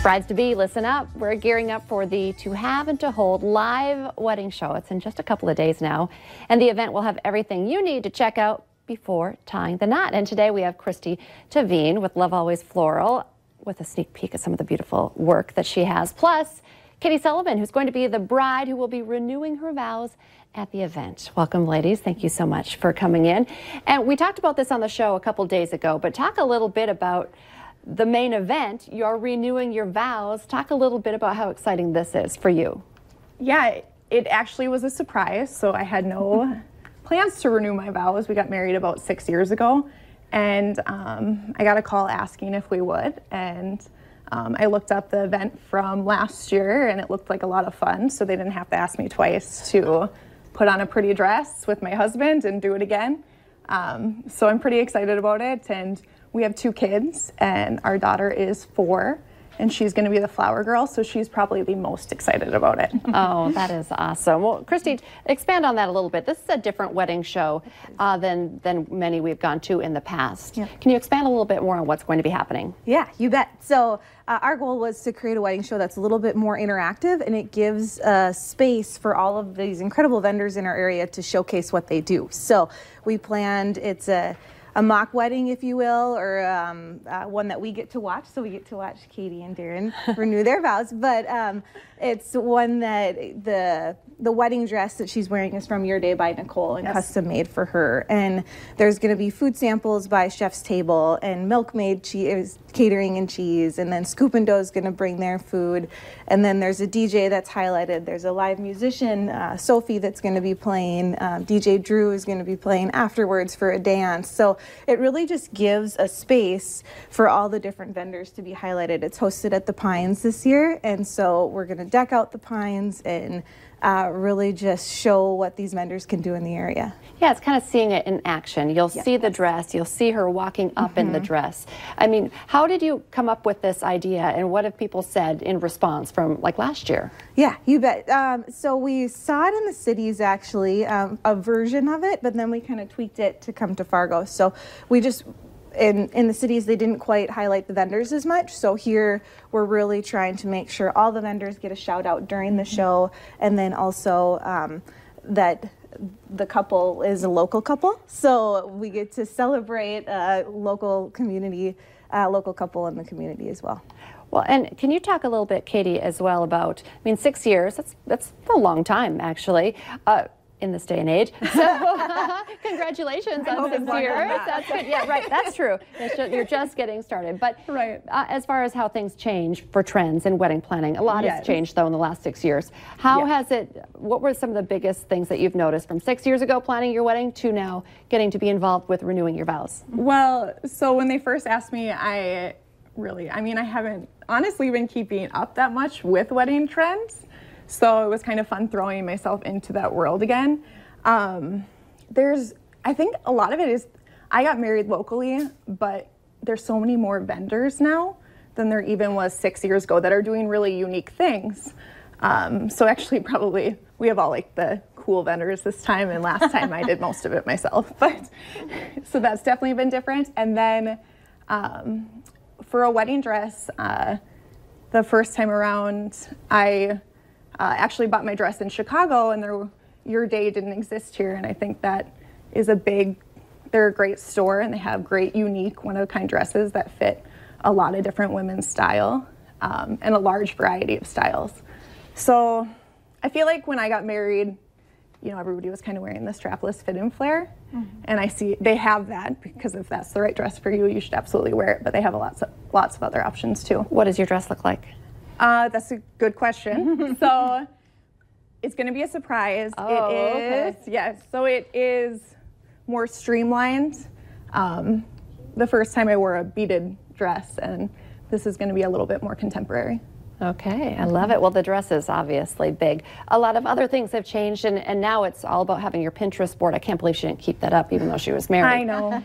Brides-to-be, listen up. We're gearing up for the To Have and To Hold live wedding show. It's in just a couple of days now, and the event will have everything you need to check out before tying the knot. And today we have Christy Tavine with Love Always Floral with a sneak peek at some of the beautiful work that she has. Plus, Katie Sullivan, who's going to be the bride who will be renewing her vows at the event. Welcome, ladies. Thank you so much for coming in. And we talked about this on the show a couple days ago, but talk a little bit about the main event. You're renewing your vows. Talk a little bit about how exciting this is for you. Yeah, it actually was a surprise. So I had no plans to renew my vows. We got married about 6 years ago, and I got a call asking if we would. And I looked up the event from last year, and it looked like a lot of fun. So they didn't have to ask me twice to put on a pretty dress with my husband and do it again. So I'm pretty excited about it. And we have 2 kids, and our daughter is 4, and she's going to be the flower girl, so she's probably the most excited about it. Oh, that is awesome. Well, Christy, expand on that a little bit. This is a different wedding show than many we've gone to in the past. Yeah. Can you expand a little bit more on what's going to be happening? Yeah, you bet. So our goal was to create a wedding show that's a little bit more interactive, and it gives space for all of these incredible vendors in our area to showcase what they do. So we planned, it's a mock wedding, if you will, or one that we get to watch. So we get to watch Katie and Darren renew their vows. But it's one that the wedding dress that she's wearing is from Your Day by Nicole and custom made for her. And there's going to be food samples by Chef's Table and Milkmaid cheese, catering and cheese. And then Scoop and Dough is going to bring their food. And then there's a DJ that's highlighted. There's a live musician, Sophie, that's going to be playing. DJ Drew is going to be playing afterwards for a dance. So it really just gives a space for all the different vendors to be highlighted. It's hosted at the Pines this year, and so we're going to deck out the Pines and really just show what these vendors can do in the area. Yeah, it's kind of seeing it in action. You'll see the dress, you'll see her walking up in the dress. I mean, how did you come up with this idea, and what have people said in response from like last year? Yeah, you bet. So we saw it in the cities, actually, a version of it, but then we kind of tweaked it to come to Fargo. So we just, in the cities, they didn't quite highlight the vendors as much. So here we're really trying to make sure all the vendors get a shout out during the show, and then also that the couple is a local couple. So we get to celebrate a local community, local couple in the community as well. Well, and can you talk a little bit, Katie, as well about, I mean, 6 years, that's a long time, actually. In this day and age. So congratulations on 6 years. That's good. Yeah, right. That's true. You're just getting started. But as far as how things change for trends in wedding planning, a lot has changed, though, in the last 6 years. How has it, what were some of the biggest things that you've noticed from 6 years ago planning your wedding to now getting to be involved with renewing your vows? Well, so when they first asked me, I haven't honestly been keeping up that much with wedding trends. So it was kind of fun throwing myself into that world again. I think a lot of it is, I got married locally, but there's so many more vendors now than there even was 6 years ago that are doing really unique things. So actually probably we have all like the cool vendors this time, and last time I did most of it myself. But so that's definitely been different. And then for a wedding dress, the first time around, I actually bought my dress in Chicago, and Your Day didn't exist here, and I think that is they're a great store, and they have great, unique, one-of-a-kind dresses that fit a lot of different women's style, and a large variety of styles. So I feel like when I got married, you know, everybody was kind of wearing the strapless fit and flare, and I see they have that, because if that's the right dress for you, you should absolutely wear it, but they have lots of other options too. What does your dress look like? That's a good question. So it's going to be a surprise. Oh, it is, yes. So it is more streamlined. The first time I wore a beaded dress, and this is going to be a little bit more contemporary. Okay, I love it. Well, the dress is obviously big. A lot of other things have changed, and now it's all about having your Pinterest board. I can't believe she didn't keep that up, even though she was married. I know.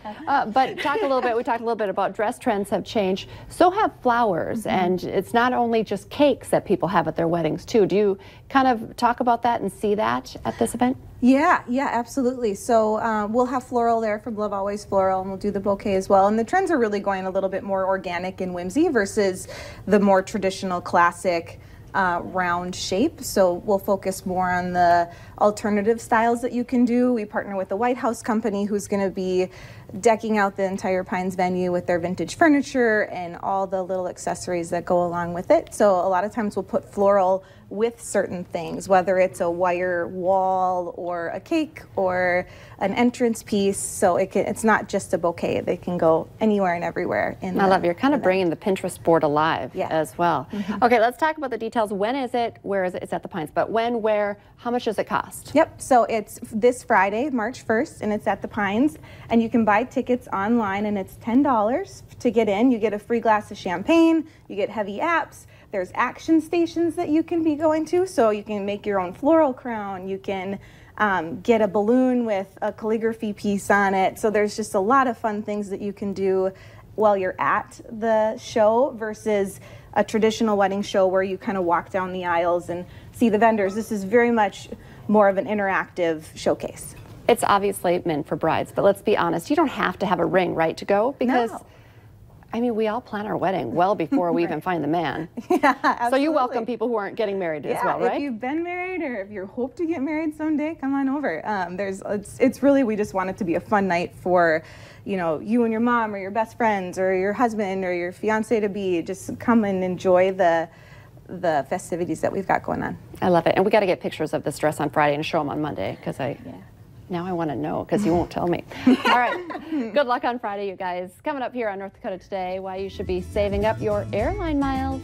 But we talked a little bit about dress trends have changed. So have flowers, and it's not only just cakes that people have at their weddings, too. Do you kind of talk about that and see that at this event? Yeah, yeah, absolutely. So we'll have Floral there from Love Always Floral, and we'll do the bouquet as well. And the trends are really going a little bit more organic and whimsy versus the more traditional classic round shape. So we'll focus more on the alternative styles that you can do. We partner with the White House company who's going to be decking out the entire Pines venue with their vintage furniture and all the little accessories that go along with it. So a lot of times we'll put floral with certain things, whether it's a wire wall or a cake or an entrance piece. So it's not just a bouquet. They can go anywhere and everywhere. I love it. You're kind of bringing the Pinterest board alive as well. Okay, let's talk about the details. When is it? Where is it? It's at the Pines. But when, where, how much does it cost? Yep. So it's this Friday, March 1st, and it's at the Pines. And you can buy tickets online, and it's $10 to get in. You get a free glass of champagne. You get heavy apps. There's action stations that you can be going to, so you can make your own floral crown. You can get a balloon with a calligraphy piece on it. So there's just a lot of fun things that you can do while you're at the show versus a traditional wedding show where you kind of walk down the aisles and see the vendors. This is very much more of an interactive showcase. It's obviously meant for brides, but let's be honest, you don't have to have a ring, right, to go? Because No. I mean, we all plan our wedding well before we even find the man. Yeah, absolutely. So you welcome people who aren't getting married as well, right? If you've been married or if you hope to get married someday, come on over. It's really, we just want it to be a fun night for, you know, you and your mom or your best friends or your husband or your fiance to be. Just come and enjoy the festivities that we've got going on. I love it. And we got to get pictures of this dress on Friday and show them on Monday because now I want to know because you won't tell me. All right. Good luck on Friday, you guys. Coming up here on North Dakota Today, why you should be saving up your airline miles.